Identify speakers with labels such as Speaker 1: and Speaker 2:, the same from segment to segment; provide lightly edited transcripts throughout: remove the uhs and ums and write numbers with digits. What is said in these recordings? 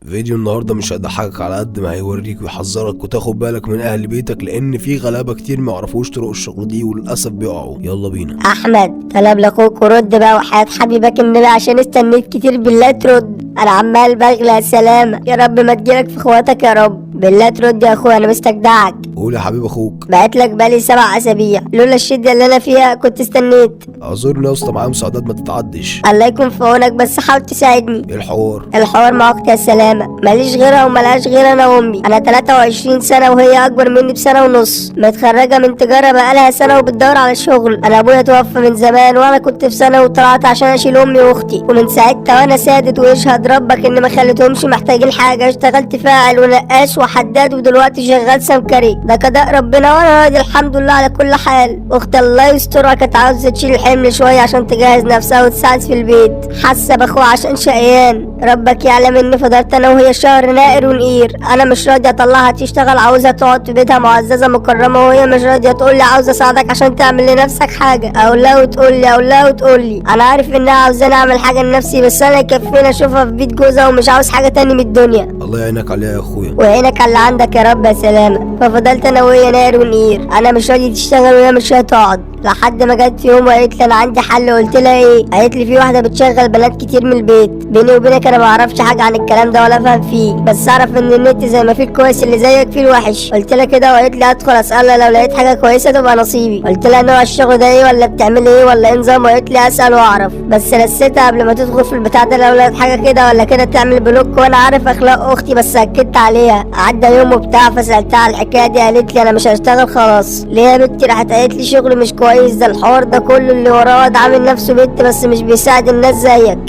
Speaker 1: فيديو النهارده مش هيضحكك على قد ما هيوريك ويحذرك وتاخد بالك من اهل بيتك، لان في غلابه كتير ما يعرفوش طرق الشغل دي وللاسف بيقعوا. يلا بينا.
Speaker 2: احمد طلب لاخوك ورد بقى وحياة حبيبك النبي عشان استنيت كتير، بالله ترد. انا عمال بغلى سلامة، يا رب ما تجيلك في اخواتك يا رب، بالله ترد يا اخويا انا مستجدعك.
Speaker 1: قول يا حبيب اخوك.
Speaker 2: بعتلك بقالي 7 أسابيع، لولا الشدة اللي انا فيها كنت استنيت.
Speaker 1: اعذرني يا اسطى، معايا مساعدات ما تتعدش.
Speaker 2: الله يكون في عونك، بس حاول تساعدني.
Speaker 1: ايه الحوار؟
Speaker 2: الحوار مع اختي يا سلامة، ماليش غيرها وملهاش غير انا وامي. انا 23 سنة وهي اكبر مني بسنة ونص، متخرجة من تجارة بقالها سنة وبتدور على شغل. انا ابويا توفى من زمان وانا كنت في سنة وطلعت عشان اشيل امي واختي، ومن ساعتها وانا سادد ويشهد ربك ان ما خليتهمش محتاجين حاجة. اشتغلت فاعل ونقاش وحداد ودلوقتي شغال سمكري، ده قضاء ربنا وانا راضي الحمد لله على كل حال. اختي الله يسترها كانت عاوزة تشيل الحمل شوية عشان تجهز نفسها وتساعد في البيت، حاسة باخوها عشان شقيان. ربك يعلم اني فضلت انا وهي شهر نائر ونقير. انا مش راضية اطلعها تشتغل، عاوزة تقعد في بيتها معززة مكرمة، وهي مش راضية تقولي عاوزة اساعدك عشان تعمل لنفسك حاجة. اقول لها وتقولي، اقول لها وتقولي. انا عارف انها عاوزاني اعمل حاجة لنفسي، بس انا يكفيني اشوفها في بيت جوزها ومش عاوز حاجة تاني من الدنيا.
Speaker 1: الله يعينك عليها يا اخويا.
Speaker 2: وعينك على اللي عندك يا رب يا سلامة. ففضلت انا وهي نار ونقير، انا مش راضية تشتغل وهي مش راضية تقعد، لحد ما جت في يوم وقالت لي انا عندي حل. قلت لها ايه؟ قالت لي في واحدة بتشغل بنات كتير من البيت. بيني وبينك انا ما اعرفش حاجة عن الكلام ده ولا افهم فيه، بس اعرف ان النت زي ما فيه الكويس اللي زيك فيه الوحش. قلت لها كده وقالت لي ادخل اسالها، لو لقيت حاجة كويسة تبقى نصيبي. قلت لها نوع الشغل ده ايه ولا بتعمل ايه ولا ايه نظام؟ وقالت لي اسال واعرف، بس رستها قبل ما تدخل في البتاع ده، لو لقيت حاجة كده ولا كده تعمل بلوك. وانا عارف اخلاق اختي بس اكدت عليها. عدى يوم وبتاع فسالتها على الحكايه دي، قالت لي انا مش هشتغل خلاص. ليه يا بنتي؟ راحت قالت لي شغل مش كويس، ده الحوار ده كله اللي وراه واد عامل نفسه بنت بس مش بيساعد الناس زيك.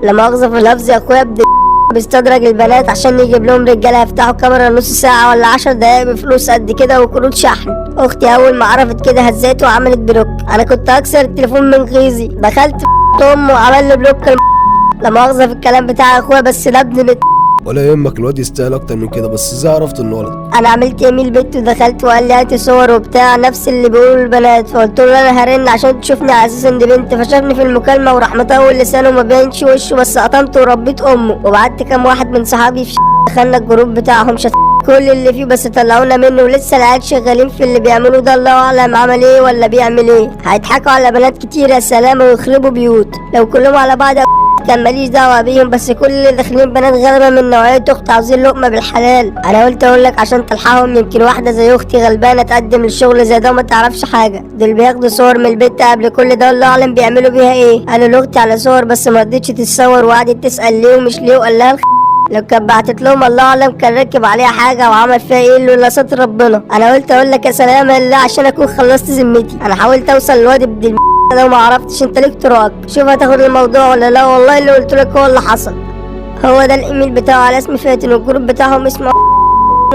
Speaker 2: لا مؤاخذه في اللفظ يا اخويا، بيستدرج البنات عشان يجيب لهم رجاله يفتحوا كاميرا نص ساعه ولا 10 دقايق بفلوس قد كده وكروت شحن. اختي اول ما عرفت كده هزيته وعملت بلوك. انا كنت هكسر التليفون من غيظي، دخلت في امه وعمل لي بلوك. لا مؤاخذه في الكلام بتاع اخويا، بس ده ابن
Speaker 1: ولا يهمك، الواد يستاهل اكتر من كده، بس ازاي عرفت انه ولد؟
Speaker 2: انا عملت ايميل بنت ودخلت وقال لي هاتي صور وبتاع نفس اللي بيقولوا البنات، فقلت له انا هرن عشان تشوفني على اساس ان دي بنت. فشافني في المكالمه وراح مطول لسانه وما بينش وشه، بس قطمته وربيت امه. وبعت كام واحد من صحابي في دخلنا الجروب بتاعهم كل اللي فيه، بس طلعونا منه ولسه العيال شغالين في اللي بيعملوه ده. الله اعلم عمل ايه ولا بيعمل ايه. هيضحكوا على بنات كتير يا سلامه ويخربوا بيوت. لو كلهم على بعض كان ماليش دعوه بيهم، بس كل اللي داخلين بنات غلبه من نوعيه اختي عاوزين لقمه بالحلال. انا قلت اقول لك عشان تلحقهم، يمكن واحده زي اختي غلبانه تقدم للشغل زي ده وما تعرفش حاجه. دول بياخدوا صور من البيت قبل كل ده، الله اعلم بيعملوا بيها ايه. قالوا لاختي على صور بس ما رضتش تتصور، وقعدت تسال ليه ومش ليه، وقال لها لو كان بعتت لهم الله اعلم كان ركب عليها حاجه وعمل فيها ايه لولا ستر ربنا. انا قلت اقول لك يا سلامه الله عشان اكون خلصت ذمتي. انا حاولت اوصل للواد ابن لو ما عرفتش انت ليك طرقك، شوف هتاخد الموضوع ولا لا. والله اللي قلت لك هو اللي حصل. هو ده الايميل بتاعه على اسم فاتن، والجروب بتاعهم اسمه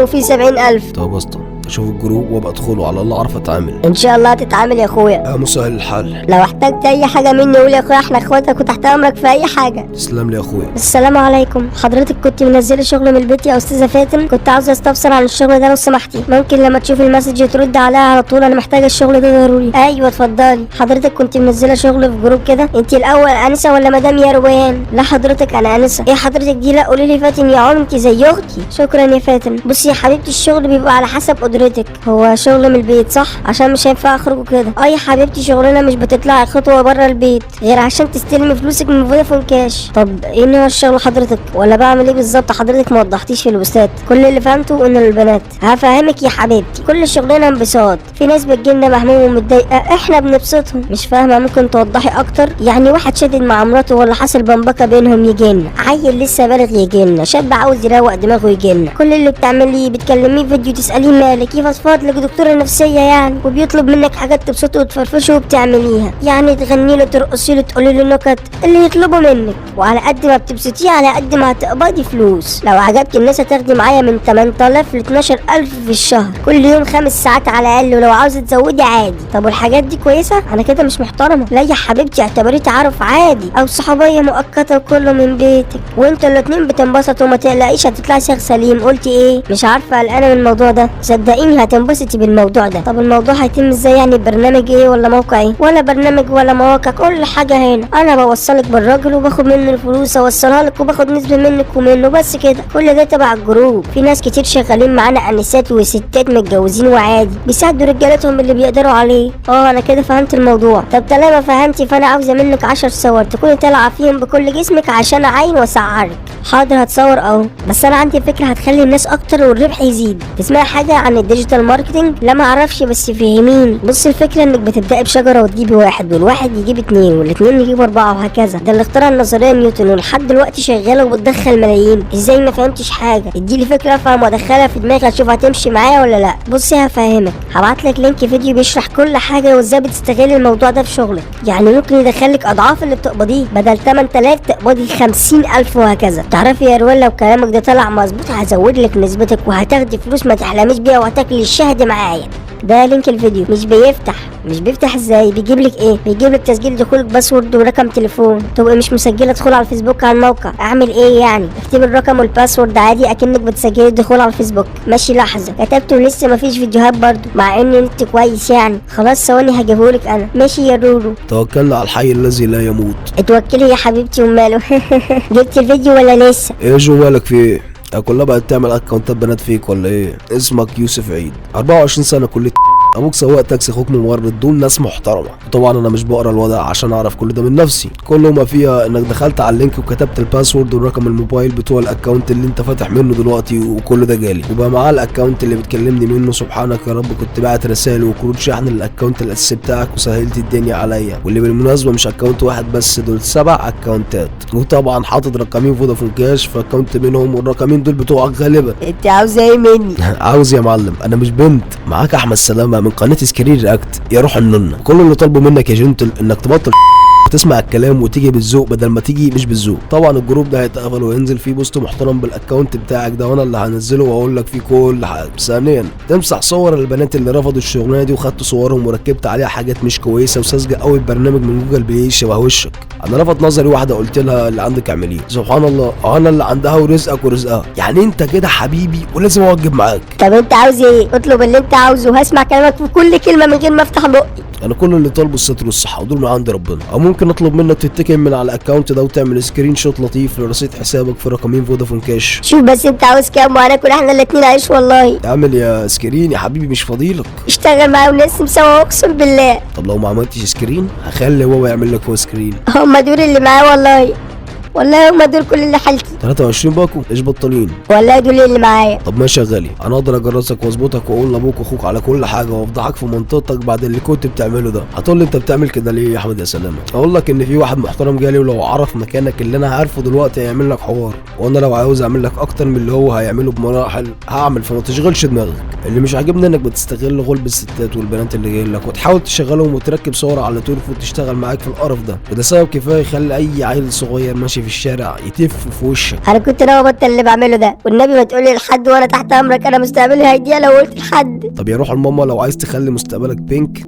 Speaker 2: وفيه 70,000.
Speaker 1: طب اسطى اشوف الجروب وابقى ادخله، على الله اعرف اتعامل.
Speaker 2: ان شاء الله هتتعامل يا اخويا.
Speaker 1: يا مسهل الحال.
Speaker 2: لو احتجت اي حاجه مني قول يا اخويا، احنا اخواتك وتحت امرك في اي حاجه.
Speaker 1: تسلم لي يا اخويا.
Speaker 2: السلام عليكم، حضرتك كنت منزله شغل من البيت يا استاذه فاتن؟ كنت عاوزه استفسر عن الشغل ده لو سمحتي، ممكن لما تشوفي المسج ترد عليها على طول، انا محتاجه الشغل ده ضروري. ايوه اتفضلي. حضرتك كنت منزله شغل في جروب كده، انت الاول انسه ولا مدام يا روان؟ لا حضرتك انا انسه. ايه حضرتك دي؟ لا قولي لي فاتن يا عم، انت زي اختي. شكرا يا فاتن. بصي يا حبيبتي الشغل بيبقى على حسب قدرتك، هو شغل من البيت صح؟ عشان مش هينفع اخرج وكده. اه يا حبيبتي شغلنا مش بتطلعي خطوه بره البيت غير عشان تستلمي فلوسك من فودافون كاش. طب ايه نوع الشغل حضرتك ولا بعمل ايه بالظبط؟ حضرتك ما وضحتيش في البوستات. كل اللي فهمته انه للبنات. هفهمك يا حبيبتي، كل شغلنا انبساط. في ناس بتجيلنا مهمومه ومتضايقه احنا بنبسطهم. مش فاهمه ممكن توضحي اكتر؟ يعني واحد شادد مع مراته ولا حصل بمبكه بينهم يجيلنا، عيل لسه بالغ يجيلنا، شاب عاوز يروق دماغه يجيلنا. كل اللي بتعمليه بتكلميه فيديو تساليه مالك، يفضفض لك دكتوره نفسيه يعني، وبيطلب منك حاجات تبسطه وتفرفشه وبتعمليها. يعني تغني له ترقصي له تقولي له نكت اللي يطلبه منك، وعلى قد ما بتبسطيه على قد ما هتقبضي فلوس. لو عجبك الناس هتاخدي معايا من 8000 ل 12000 في الشهر، كل يوم 5 ساعات على الاقل، ولو عاوزه تزودي عادي. طب والحاجات دي كويسه؟ انا كده مش محترمه. لا يا حبيبتي اعتبريه تعارف عادي او صحوبيه مؤقته وكله من بيتك، وانتوا الاتنين بتنبسطوا وما تقلقيش هتطلعي شيخ سليم. قلتي ايه؟ مش عارفه قلقانه من الموضوع ده. صدقيني صدقيني هتنبسطي بالموضوع ده. طب الموضوع هيتم ازاي يعني؟ برنامج ايه ولا موقع ايه؟ ولا برنامج ولا مواقع، كل حاجه هنا. انا بوصلك بالراجل وباخد منه الفلوس، اوصلها لك وباخد نسبه منك ومنه، بس كده. كل ده تبع الجروب. في ناس كتير شغالين معانا انسات وستات متجوزين وعادي بيساعدوا رجالتهم اللي بيقدروا عليه. انا كده فهمت الموضوع. طب طالما فهمتي فانا عاوزه منك 10 صور تكوني طالعه فيهم بكل جسمك عشان اعين واسعرك. حاضر هتصور اهو، بس انا عندي فكره هتخلي الناس اكتر والربح يزيد. تسمعي حاجه عن الديجيتال ماركتنج؟ لا ما اعرفش، بس فهميني. بص الفكره انك بتبداي بشجره وتجيبي واحد، والواحد يجيب 2 والاتنين يجيبوا 4 وهكذا. ده اللي اخترع النظريه نيوتن ولحد دلوقتي شغاله وبتدخل ملايين. ازاي ما فهمتش حاجه؟ اديلي فكره افهم وادخلها في دماغي اشوف هتمشي معايا ولا لا. بصي هفهمك، هبعتلك لينك فيديو بيشرح كل حاجه وازاي بتستغلي الموضوع ده في شغلك. يعني ممكن يدخلك اضعاف اللي بتقبضيه، بدل 8000 تقبضي 50000 وهكذا. تعرفي يا روان لو كلامك ده طلع مظبوط هزود لك نسبتك وهتاخدي فلوس ما تحلميش بيها وهتاكلي الشهد معايا. ده لينك الفيديو. مش بيفتح ازاي؟ بيجيب لك ايه؟ بيجيب لك تسجيل دخولك، باسورد ورقم تليفون. تبقي مش مسجله ادخل على الفيسبوك على الموقع. اعمل ايه يعني؟ اكتبي الرقم والباسورد عادي اكنك بتسجلي الدخول على الفيسبوك. ماشي لحظه، كتبت ولسه مفيش فيديوهات برضو مع ان انت كويس يعني. خلاص ثواني هجيبهولك انا. ماشي يا رورو.
Speaker 1: توكلنا على الحي الذي لا يموت.
Speaker 2: اتوكلي يا حبيبتي وماله. جبت الفيديو ولا لسه؟
Speaker 1: ايه جو مالك في ايه؟ كلها بقت تعمل اكونتات بنات فيك ولا ايه؟ اسمك يوسف عيد، 24 سنه، كليه ابوك سواق تاكسي، اخوك ممرض، دول ناس محترمه. وطبعا انا مش بقرا الوضع عشان اعرف كل ده من نفسي، كل ما فيها انك دخلت على اللينك وكتبت الباسورد والرقم الموبايل بتوع الاكونت اللي انت فاتح منه دلوقتي، وكل ده جالي. وبقى معاه الاكونت اللي بتكلمني منه. سبحانك يا رب، كنت باعت رسائل وكروت شحن للاكونت الاساسي بتاعك وسهلت الدنيا عليا، واللي بالمناسبه مش اكونت واحد بس، دول 7 اكونتات. وطبعا حاطط رقمين فودافون كاش في اكونت منهم، والرقمين دول بتوعك غالبا.
Speaker 2: انت عاوزه ايه مني؟
Speaker 1: عاوز يا معلم، انا مش بنت. معاك احمد سلامه من قناه سكرين رياكت، يا روح النونه. كل اللي طالبه منك يا جنتل انك تبطل تسمع الكلام وتيجي بالذوق بدل ما تيجي مش بالذوق. طبعا الجروب ده هيتقفل وينزل فيه بوست محترم بالاكونت بتاعك ده، وانا اللي هنزله واقول لك فيه كل حاجه. ثانيا تمسح صور البنات اللي رفضوا الشغلانه دي وخدت صورهم وركبت عليها حاجات مش كويسه وساذجه قوي ببرنامج من جوجل بلاي شبه وشك. انا لفت نظري واحده قلت لها اللي عندك اعمليه. سبحان الله، انا اللي عندها ورزقك ورزقها. يعني انت كده حبيبي ولازم اوجب معاك.
Speaker 2: طب انت عاوز ايه؟ اطلب اللي انت عاوزه وهسمع كلامك في كل كلمه من غير ما افتح بقي.
Speaker 1: انا كل اللي طالبه الستر والصحه ودول من عند ربنا. او ممكن اطلب منك تتكل من على الاكونت ده وتعمل سكرين شوت لطيف لرصيد حسابك في رقمين فودافون كاش.
Speaker 2: شوف بس انت عاوز كام وهناكل احنا الاتنين عيش والله.
Speaker 1: اعمل يا سكرين يا حبيبي، مش فاضيلك.
Speaker 2: اشتغل معايا ونقسم سوا اقسم بالله.
Speaker 1: طب لو ما عملتش سكرين هخلي هو يعمل لك هو سكرين.
Speaker 2: هما دول اللي معايا والله هما دول كل اللي حالتي.
Speaker 1: 23 باكو ايش بطلين؟
Speaker 2: والله دول اللي معايا.
Speaker 1: طب ماشي يا غالي، انا اقدر اجرسك واظبطك واقول لابوك واخوك على كل حاجه وافضحك في منطقتك بعد اللي كنت بتعمله ده. هتقول لي انت بتعمل كده ليه يا احمد يا سلامه؟ اقول لك ان في واحد محترم جالي ولو عرف مكانك اللي انا عارفه دلوقتي هيعمل لك حوار، وانا لو عاوز اعمل لك اكتر من اللي هو هيعمله بمراحل هعمل، فما تشغلش دماغك. اللي مش عاجبني انك بتستغل غلب الستات والبنات اللي جايين لك وتحاول تشغلهم وتركب صور على تورف وتشتغل معاك في القرف ده، وده سبب كفايه يخلي اي عيل صغير ماشي في الشارع يتف في وشك.
Speaker 2: انا كنت ناوي ابطل اللي بعمله ده، والنبي ما تقولي لحد وانا تحت امرك، انا مستقبلي هيضيع لو قلت لحد.
Speaker 1: طب يا روح الماما، لو عايز تخلي مستقبلك بينك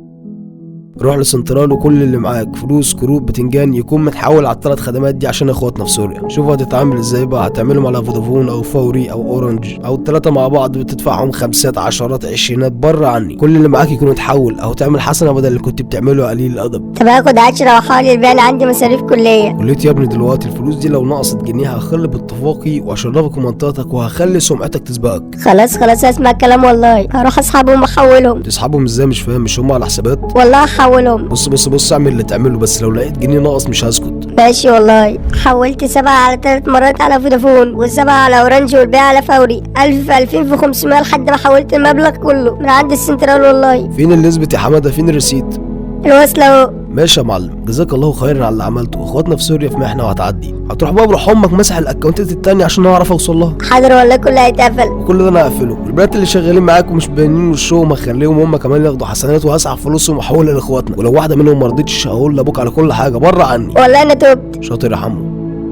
Speaker 1: روح لسنترال وكل اللي معاك فلوس كروت بتنجان يكون متحول على ال3 خدمات دي عشان اخواتنا في سوريا. شوف هتتعامل ازاي بقى، هتعملهم على فودافون او فوري او اورنج او ال3 مع بعض بتدفعهم 5 10 20 بره عني. كل اللي معاك يكون اتحول او تعمل حسنه بدل اللي كنت بتعمله يا قليل الادب.
Speaker 2: طب هاخد 10 واحاول البيع، انا عندي مصاريف كليه.
Speaker 1: قلت يا ابني دلوقتي الفلوس دي لو نقصت جنيه هخلي باتفاقي واشرفك في منطقتك وهخلي سمعتك تسبقك.
Speaker 2: خلاص اسمع الكلام والله، هروح اسحبهم واحولهم.
Speaker 1: تسحبهم ازاي؟ مش فاهم. مش هم على حسابات؟
Speaker 2: والله هحولهم.
Speaker 1: بص اعمل اللي تعمله، بس لو لقيت جنيه ناقص مش هسكت.
Speaker 2: ماشي والله. حولت 7 على 3 مرات على فودافون و7 على اورنج والباقي على فوري. 1000 في 2500 لحد ما حولت المبلغ كله من عند السنترال والله.
Speaker 1: فين اللي يثبت يا حماده؟ فين الريسيت؟
Speaker 2: الوصله اهو.
Speaker 1: ماشي يا معلم، جزاك الله خيرا على اللي عملته. اخواتنا في سوريا في محنه وهتعدي. هتروح بقى بروح امك مسح الاكونتات التانية عشان اعرف اوصل لها.
Speaker 2: حاضر والله كله هيتقفل.
Speaker 1: وكل ده انا هقفله. البنات اللي شغالين معاك ومش باينين وشهم هخليهم هم كمان ياخدوا حسنات وهسحب فلوسهم واحولها لاخواتنا، ولو واحده منهم ما رضتش هقول لابوك على كل حاجه بره عني.
Speaker 2: والله انا تبت.
Speaker 1: شاطر يا حمو.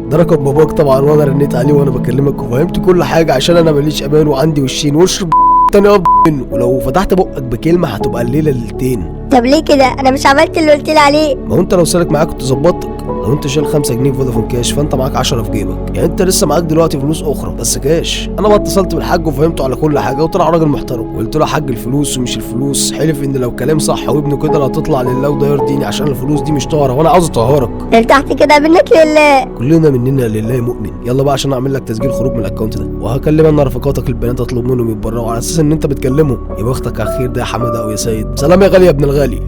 Speaker 1: ده رقم باباك طبعا، وانا رنيت عليه وانا بكلمك وفهمت كل حاجه عشان انا ماليش امان وعندي وشين واشرب تاني اقف منه، ولو فتحت بقك بكلمه هتبقى الليله ليلتين.
Speaker 2: طب ليه كده؟ انا مش عملت اللي قلت لي عليه.
Speaker 1: ما هو انت لو سالك معاك كنت ظبطتك. لو انت شايل 5 جنيه في فودافون كاش فانت معاك 10 في جيبك، يعني انت لسه معاك دلوقتي فلوس اخرى بس كاش. انا بقى اتصلت بالحاج وفهمته على كل حاجه وطلع راجل محترم، وقلت له يا حاج الفلوس ومش الفلوس، حلف ان لو كلام صح وابنه كده لا تطلع لله وده يرضيني عشان الفلوس دي مش طاهره وانا عاوز اطهرك.
Speaker 2: ارتحت كده منك لله.
Speaker 1: كلنا مننا لله مؤمن. يلا بقى عشان اعمل لك تسجيل خروج من الاكونت ده، وهكلم انا رفقاتك البنات اطلب منهم يتبرعوا على اساس ان انت بتكلمهم. يا بختك على الخير ده يا حماده او يا سيد. سلام يا غالي يا ابن الغالي.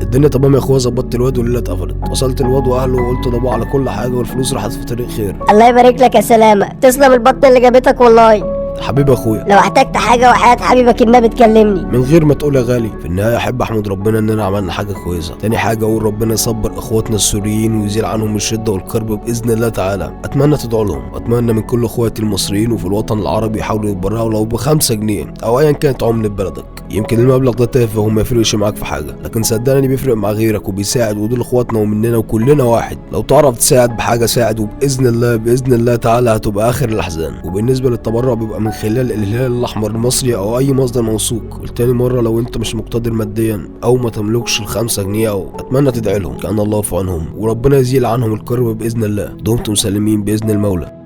Speaker 1: الدنيا تمام يا اخويا، ظبطت الواد والليله اتقفلت، وصلت الواد واهله وقلت لابوه على كل حاجه والفلوس راحت في طريق خير.
Speaker 2: الله يبارك لك يا سلامه، تسلم البطن اللي جابتك والله.
Speaker 1: حبيبي اخويا،
Speaker 2: لو احتجت حاجه وحياه حبيبك النبي تكلمني.
Speaker 1: من غير ما تقول يا غالي. في النهايه احب احمد ربنا اننا عملنا حاجه كويسه. تاني حاجه اقول ربنا يصبر اخواتنا السوريين ويزيل عنهم الشده والكرب باذن الله تعالى. اتمنى تدعوا لهم، واتمنى من كل اخواتي المصريين وفي الوطن العربي يحاولوا يتبرعوا لو ب5 جنيه او ايا كانت عمله بلدك. يمكن المبلغ ده تافه وما يفرقش معاك في حاجه، لكن صدقني بيفرق مع غيرك وبيساعد، ودول اخواتنا ومننا وكلنا واحد. لو تعرف تساعد بحاجه ساعد، وباذن الله تعالى هتبقى اخر الاحزان. وبالنسبه للتبرع بيبقى من خلال الهلال الاحمر المصري او اي مصدر موثوق. والتاني مره لو انت مش مقتدر ماديا او ما تملكش ال5 جنيه او اتمنى تدعي لهم كان الله في عونهم وربنا يزيل عنهم الكرب باذن الله. دمتم سالمين باذن المولى.